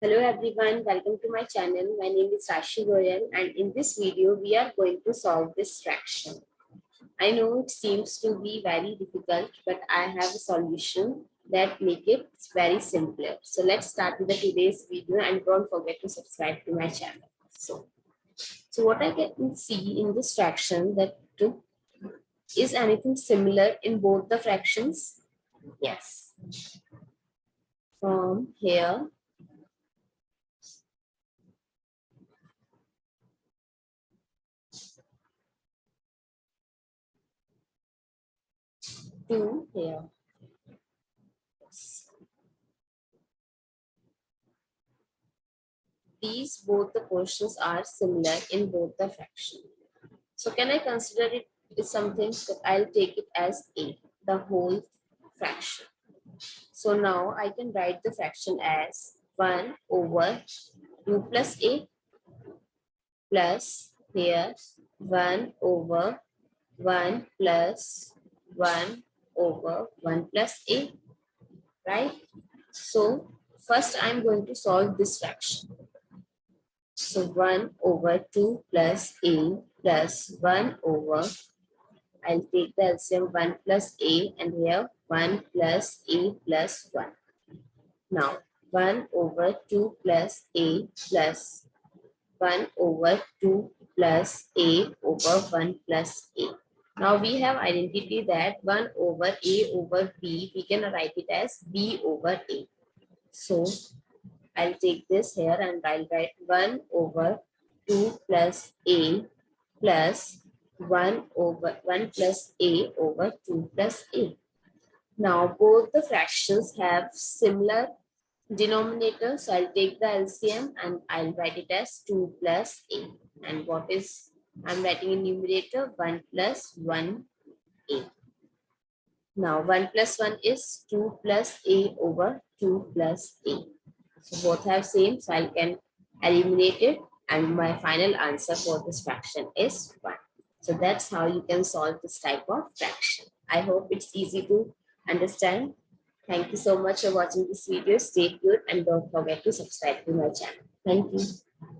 Hello everyone, welcome to my channel. My name is Rashi Goyal and in this video we are going to solve this fraction. I know it seems to be very difficult, but I have a solution that make it very simpler. So let's start with today's video and don't forget to subscribe to my channel. So what I can see in this fraction, that is anything similar in both the fractions? Yes. From here to here. These both the portions are similar in both the fraction. So can I consider it is something that I'll take it as A, the whole fraction. So now I can write the fraction as 1 over 2 plus A plus here 1 over 1 plus 1 over 1 plus A, right? So first I'm going to solve this fraction. So 1 over 2 plus A plus 1 over, I'll take the LCM 1 plus A and here 1 plus A plus 1. Now 1 over 2 plus A plus 1 over 2 plus A over 1 plus A. Now we have identity that 1 over A over B, we can write it as B over A. So I'll take this here and I'll write 1 over 2 plus A plus 1 plus A over 2 plus A. Now both the fractions have similar denominator. So I'll take the LCM and I'll write it as 2 plus A. And what is, I'm writing in numerator 1 plus 1A. Now 1 plus 1 is 2 plus A over 2 plus A. So both have same, so I can eliminate it and my final answer for this fraction is 1. So that's how you can solve this type of fraction. I hope it's easy to understand. Thank you so much for watching this video. Stay tuned and don't forget to subscribe to my channel. Thank you.